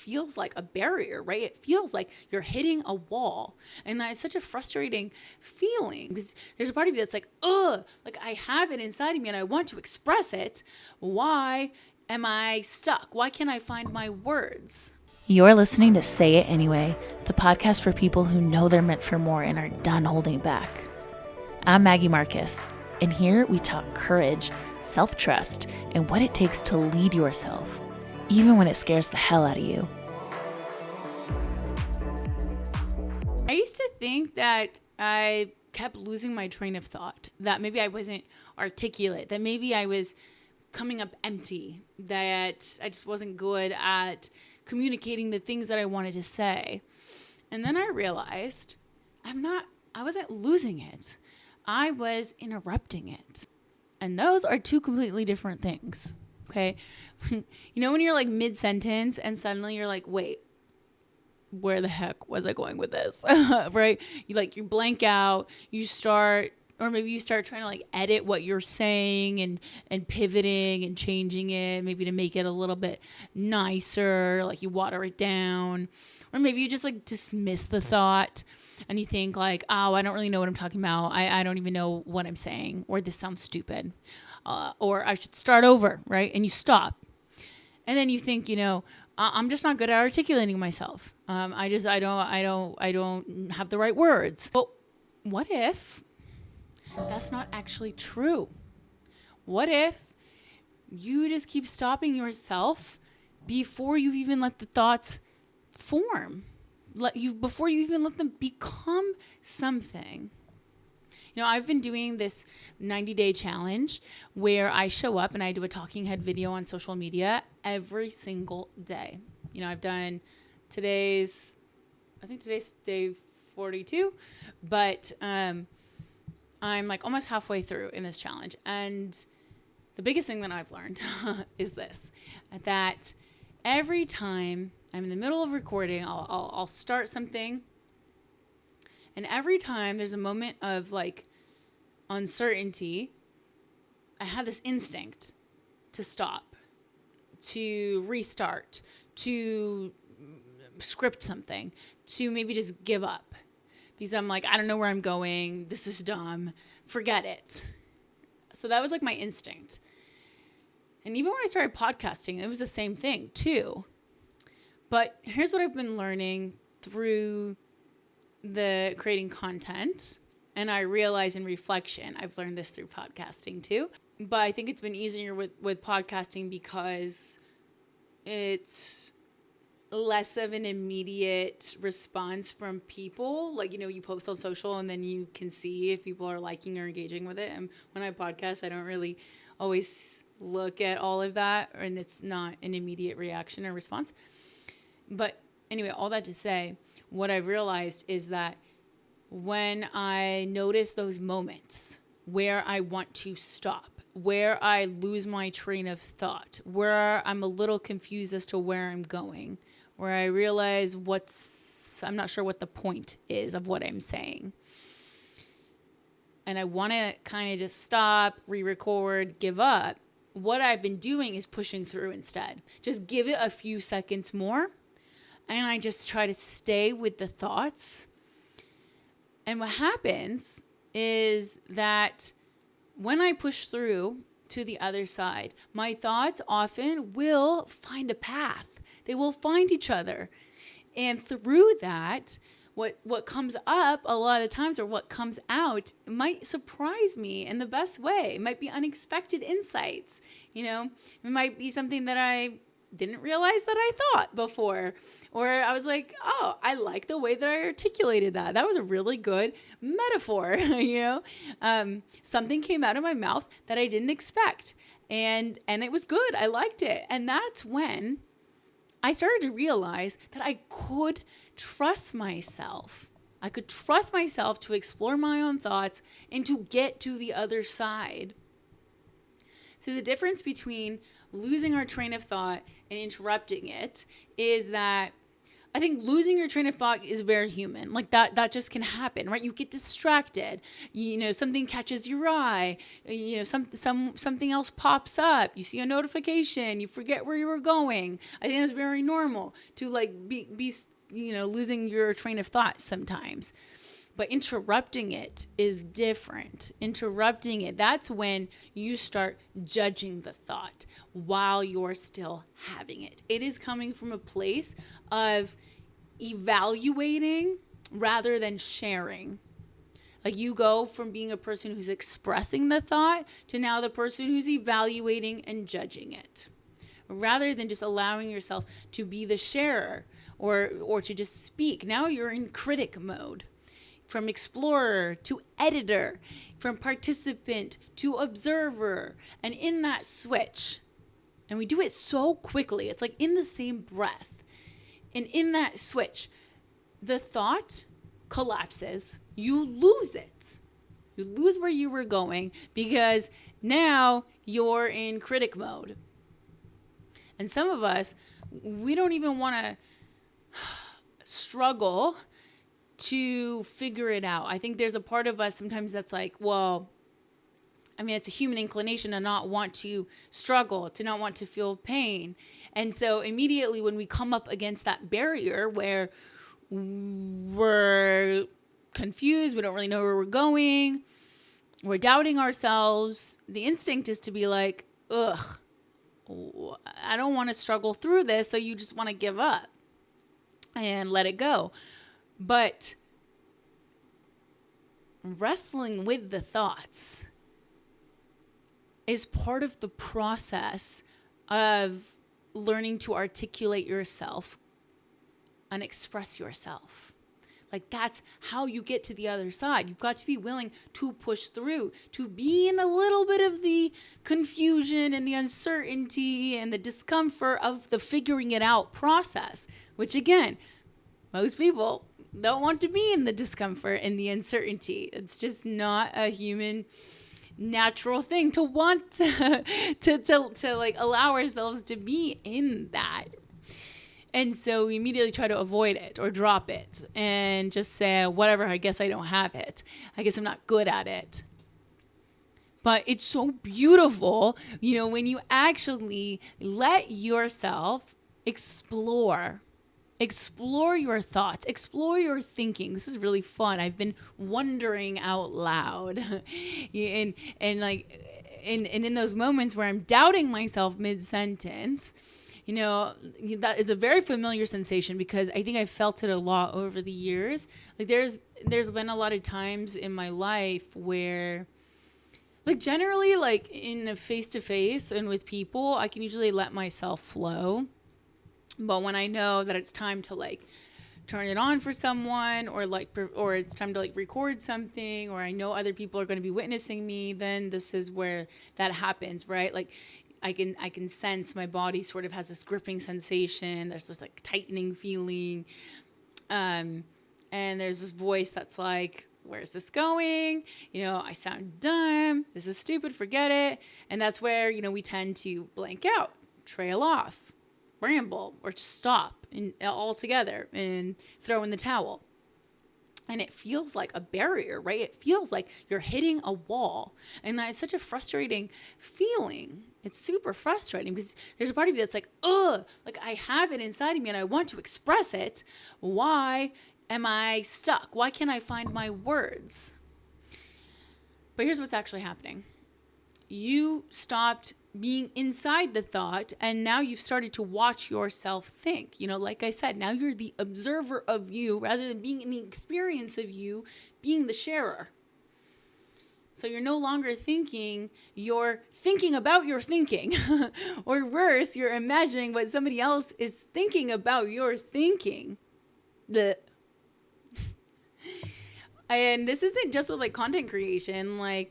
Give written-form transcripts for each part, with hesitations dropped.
feels like a barrier, right? It feels like you're hitting a wall. And that is such a frustrating feeling because there's a part of you that's like, ugh, like I have it inside of me and I want to express it. Why am I stuck? Why can't I find my words? You're listening to Say It Anyway, the podcast for people who know they're meant for more and are done holding back. I'm Maggie Marcus, and here we talk courage, self-trust, and what it takes to lead yourself, even when it scares the hell out of you. I used to think that I kept losing my train of thought, that maybe I wasn't articulate, that maybe I was coming up empty, that I just wasn't good at communicating the things that I wanted to say. And then I realized I wasn't losing it. I was interrupting it. And those are two completely different things. Okay. You know, when you're like mid-sentence and suddenly you're like, wait, where the heck was I going with this? Right? You blank out, or maybe you start trying to like edit what you're saying and pivoting and changing it, maybe to make it a little bit nicer, like you water it down. Or maybe you just like dismiss the thought and you think like, oh, I don't really know what I'm talking about. I don't even know what I'm saying, or this sounds stupid. Or I should start over, right? And you stop. And then you think, I'm just not good at articulating myself. I don't have the right words. But what if that's not actually true? What if you just keep stopping yourself before you even let the thoughts form? Before you even let them become something. I've been doing this 90-day challenge where I show up and I do a talking head video on social media every single day. I've done today's day 42, but I'm like almost halfway through in this challenge. And the biggest thing that I've learned is this, that every time I'm in the middle of recording, I'll start something. And every time there's a moment of like uncertainty, I have this instinct to stop, to restart, to script something, to maybe just give up. Because I'm like, I don't know where I'm going. This is dumb. Forget it. So that was like my instinct. And even when I started podcasting, it was the same thing too. But here's what I've been learning through the creating content. And I realize in reflection, I've learned this through podcasting too. But I think it's been easier with podcasting because it's less of an immediate response from people. Like, you post on social and then you can see if people are liking or engaging with it. And when I podcast, I don't really always look at all of that, and it's not an immediate reaction or response. But anyway, all that to say, what I've realized is that when I notice those moments where I want to stop, where I lose my train of thought, where I'm a little confused as to where I'm going, where I realize I'm not sure what the point is of what I'm saying, and I want to kind of just stop, re-record, give up, what I've been doing is pushing through instead. Just give it a few seconds more. And I just try to stay with the thoughts. And what happens is that when I push through to the other side, my thoughts often will find a path. They will find each other. And through that, what comes up a lot of the times, or what comes out, might surprise me in the best way. It might be unexpected insights. It might be something that I didn't realize that I thought before. Or I was like, oh, I like the way that I articulated that. That was a really good metaphor, Something came out of my mouth that I didn't expect. And it was good. I liked it. And that's when I started to realize that I could trust myself. I could trust myself to explore my own thoughts and to get to the other side. So the difference between losing our train of thought and interrupting it is that I think losing your train of thought is very human. Like that just can happen, right? You get distracted. Something catches your eye. Something else pops up. You see a notification. You forget where you were going. I think that's very normal to like be losing your train of thought sometimes. But interrupting it is different. Interrupting it, that's when you start judging the thought while you're still having it. It is coming from a place of evaluating rather than sharing. Like you go from being a person who's expressing the thought to now the person who's evaluating and judging it. Rather than just allowing yourself to be the sharer or to just speak. Now you're in critic mode. From explorer to editor, from participant to observer. And in that switch, and we do it so quickly, it's like in the same breath. And in that switch, the thought collapses. You lose it. You lose where you were going because now you're in critic mode. And some of us, we don't even want to struggle to figure it out. I think there's a part of us sometimes that's like, well, I mean, it's a human inclination to not want to struggle, to not want to feel pain. And so immediately when we come up against that barrier where we're confused, we don't really know where we're going, we're doubting ourselves, the instinct is to be like, ugh, I don't want to struggle through this. So you just want to give up and let it go. But wrestling with the thoughts is part of the process of learning to articulate yourself and express yourself. Like that's how you get to the other side. You've got to be willing to push through, to be in a little bit of the confusion and the uncertainty and the discomfort of the figuring it out process, which again, most people don't want to be in the discomfort and the uncertainty. It's just not a human natural thing to want to like allow ourselves to be in that. And so we immediately try to avoid it or drop it and just say, whatever, I guess I don't have it. I guess I'm not good at it. But it's so beautiful, when you actually let yourself explore your thoughts, explore your thinking. This is really fun. I've been wondering out loud. and in those moments where I'm doubting myself mid-sentence, that is a very familiar sensation because I think I've felt it a lot over the years. Like there's been a lot of times in my life where like generally like in a face-to-face and with people, I can usually let myself flow. But when I know that it's time to like turn it on for someone or it's time to like record something or I know other people are going to be witnessing me, then this is where that happens, right? Like I can sense my body sort of has this gripping sensation. There's this like tightening feeling. And there's this voice that's like, where's this going? I sound dumb. This is stupid. Forget it. And that's where, we tend to blank out, trail off, ramble, or just stop altogether and throw in the towel. And it feels like a barrier, right? It feels like you're hitting a wall. And that's such a frustrating feeling. It's super frustrating because there's a part of you that's like, ugh, like I have it inside of me and I want to express it. Why am I stuck? Why can't I find my words? But here's what's actually happening. You stopped being inside the thought and now you've started to watch yourself think. Like I said, now you're the observer of you rather than being in the experience of you being the sharer. So you're no longer thinking, you're thinking about your thinking. Or worse, you're imagining what somebody else is thinking about your thinking. And this isn't just with like content creation. I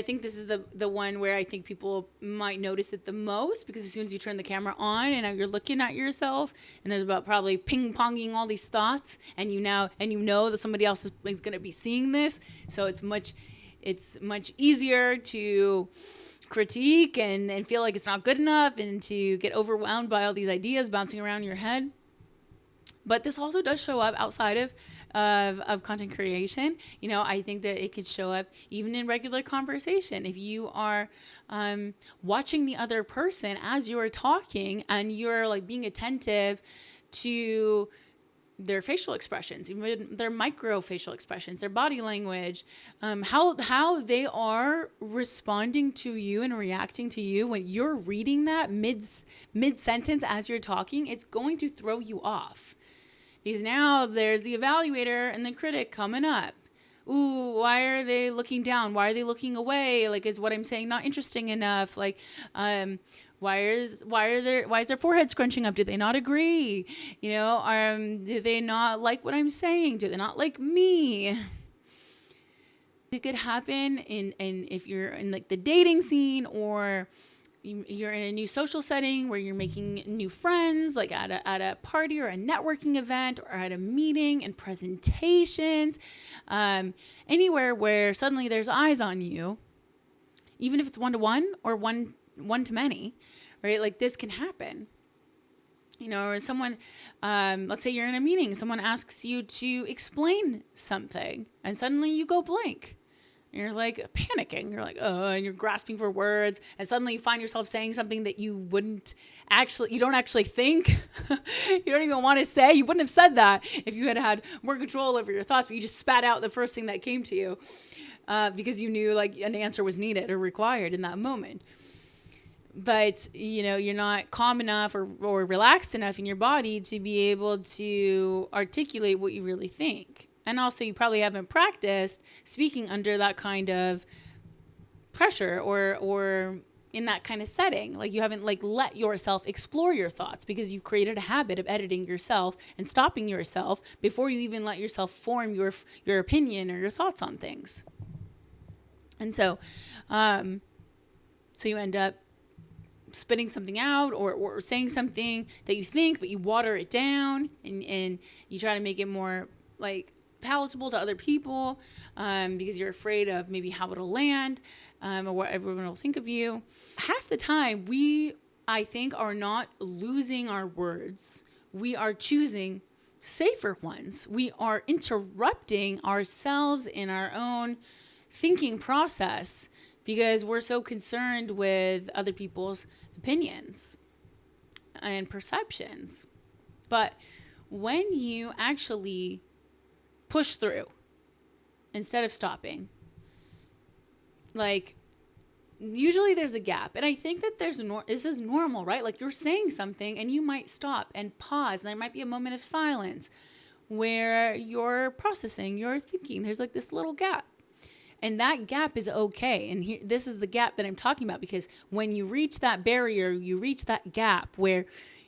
think this is the one where I think people might notice it the most because as soon as you turn the camera on and now you're looking at yourself and there's about probably ping-ponging all these thoughts and you know that somebody else is going to be seeing this. So it's much easier to critique and feel like it's not good enough and to get overwhelmed by all these ideas bouncing around your head. But this also does show up outside of content creation. I think that it could show up even in regular conversation. If you are watching the other person as you are talking and you're like being attentive to their facial expressions, even their micro facial expressions, their body language, how they are responding to you and reacting to you when you're reading that mid sentence as you're talking, it's going to throw you off. Because now there's the evaluator and the critic coming up. Ooh, why are they looking down? Why are they looking away? Like, is what I'm saying not interesting enough? Like, why is their forehead scrunching up? Do they not agree? Do they not like what I'm saying? Do they not like me? It could happen in if you're in like the dating scene, or you're in a new social setting where you're making new friends, like at a party or a networking event or at a meeting and presentations, anywhere where suddenly there's eyes on you, even if it's one-to-one or one-to-many, right? Like this can happen. Or someone, let's say you're in a meeting, someone asks you to explain something and suddenly you go blank. You're like panicking. You're like, oh, and you're grasping for words. And suddenly you find yourself saying something that you don't actually think. You don't even want to say. You wouldn't have said that if you had more control over your thoughts, but you just spat out the first thing that came to you because you knew like an answer was needed or required in that moment. But, you're not calm enough or relaxed enough in your body to be able to articulate what you really think. And also you probably haven't practiced speaking under that kind of pressure or in that kind of setting. Like you haven't like let yourself explore your thoughts because you've created a habit of editing yourself and stopping yourself before you even let yourself form your opinion or your thoughts on things. And so you end up spitting something out or saying something that you think, but you water it down and you try to make it more like palatable to other people because you're afraid of maybe how it'll land or what everyone will think of you. Half the time, I think, are not losing our words. We are choosing safer ones. We are interrupting ourselves in our own thinking process because we're so concerned with other people's opinions and perceptions. But when you actually push through instead of stopping, like usually there's a gap, and I think that this is normal, right? Like you're saying something and you might stop and pause, and there might be a moment of silence where you're processing, you're thinking. There's like this little gap, and that gap is okay. And this is the gap that I'm talking about, because when you reach that barrier, you reach that gap where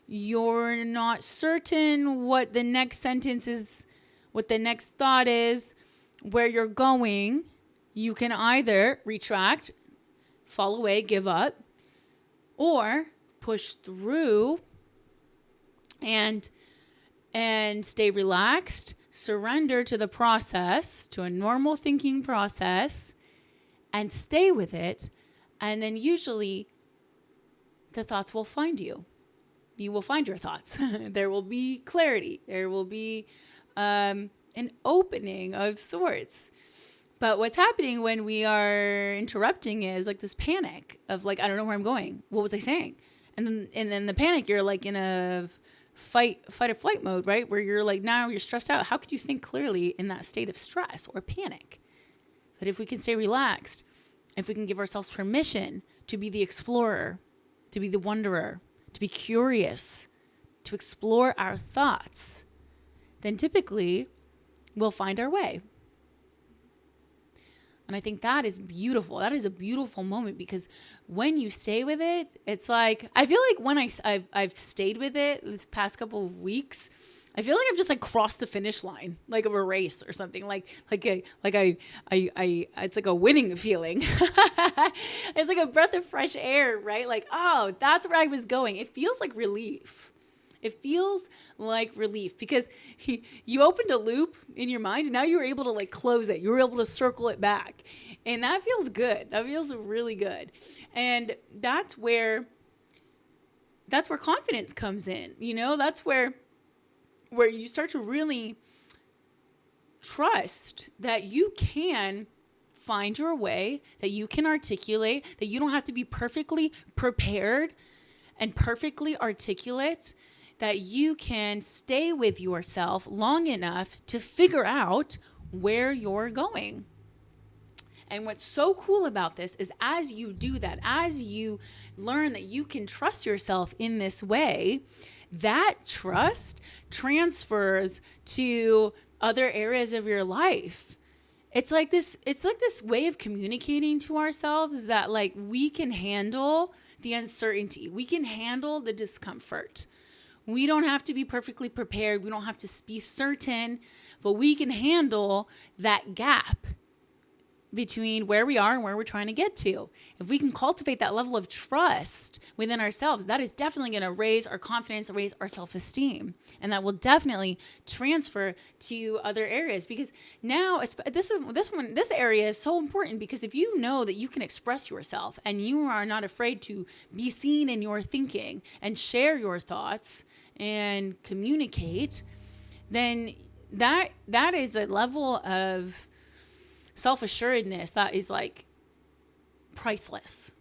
you're not certain what the next sentence is, what the next thought is, where you're going, you can either retract, fall away, give up, or push through and stay relaxed, surrender to the process, to a normal thinking process, and stay with it. And then usually the thoughts will find you. You will find your thoughts. There will be clarity. There will be an opening of sorts. But what's happening when we are interrupting is like this panic of like, I don't know where I'm going. What was I saying? And then the panic, you're like in a fight or flight mode, right? Where you're like, now you're stressed out. How could you think clearly in that state of stress or panic? But if we can stay relaxed, if we can give ourselves permission to be the explorer, to be the wanderer, to be curious, to explore our thoughts, then typically we'll find our way. And I think that is beautiful. That is a beautiful moment, because when you stay with it, it's like, I feel like when I've stayed with it this past couple of weeks, I feel like I've just like crossed the finish line, like of a race or something, it's like a winning feeling. It's like a breath of fresh air, right? Like, oh, that's where I was going. It feels like relief. It feels like relief because you opened a loop in your mind and now you were able to like close it. You were able to circle it back. And that feels good. That feels really good. And that's where confidence comes in. You know, that's where where you start to really trust that you can find your way, that you can articulate, that you don't have to be perfectly prepared and perfectly articulate, that you can stay with yourself long enough to figure out where you're going. And what's so cool about this is as you do that, as you learn that you can trust yourself in this way, that trust transfers to other areas of your life. It's like this way of communicating to ourselves that like we can handle the uncertainty. We can handle the discomfort. We don't have to be perfectly prepared. We don't have to be certain, but we can handle that gap between where we are and where we're trying to get to. If we can cultivate that level of trust within ourselves, that is definitely going to raise our confidence, raise our self-esteem. And that will definitely transfer to other areas, because now this area is so important, because if you know that you can express yourself and you are not afraid to be seen in your thinking and share your thoughts and communicate, then that is a level of self-assuredness that is like priceless.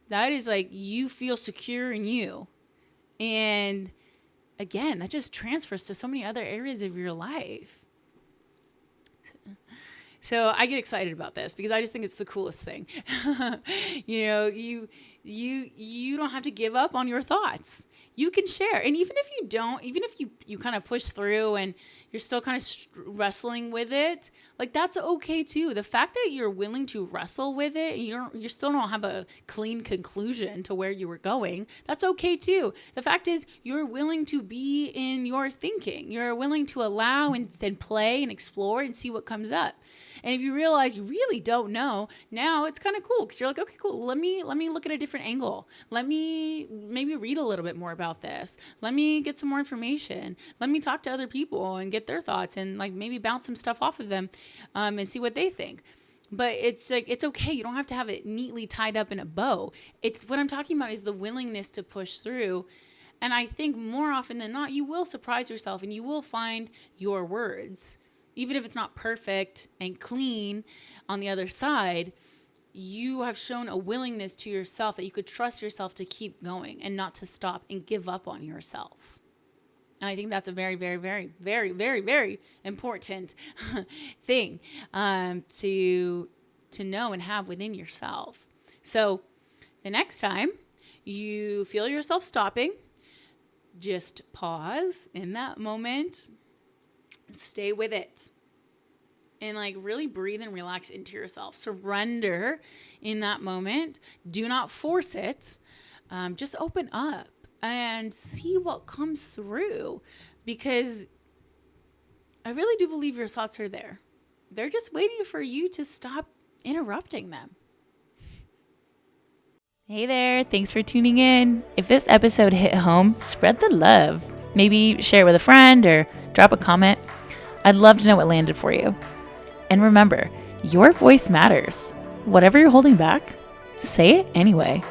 That is like, you feel secure in you. And again, that just transfers to so many other areas of your life. So I get excited about this because I just think it's the coolest thing. You don't have to give up on your thoughts. You can share. And even if you don't, even if you kind of push through and you're still kind of wrestling with it, like that's okay too. The fact that you're willing to wrestle with it, you still don't have a clean conclusion to where you were going, that's okay too. The fact is you're willing to be in your thinking. You're willing to allow and play and explore and see what comes up. And if you realize you really don't know, now it's kind of cool because you're like, okay, cool. Let me look at a different angle. Let me maybe read a little bit more about this. Let me get some more information. Let me talk to other people and get their thoughts and like maybe bounce some stuff off of them and see what they think. But it's like, it's okay. You don't have to have it neatly tied up in a bow. It's what I'm talking about is the willingness to push through. And I think more often than not, you will surprise yourself and you will find your words. Even if it's not perfect and clean on the other side, you have shown a willingness to yourself that you could trust yourself to keep going and not to stop and give up on yourself. And I think that's a very, very, very, very, very, very important thing to know and have within yourself. So the next time you feel yourself stopping, just pause in that moment. Stay with it and like really breathe and relax into yourself. Surrender in that moment. Do not force it. Just open up and see what comes through, because I really do believe your thoughts are there. They're just waiting for you to stop interrupting them. Hey there, thanks for tuning in. If this episode hit home, spread the love. Maybe share it with a friend or drop a comment. I'd love to know what landed for you. And remember, your voice matters. Whatever you're holding back, say it anyway.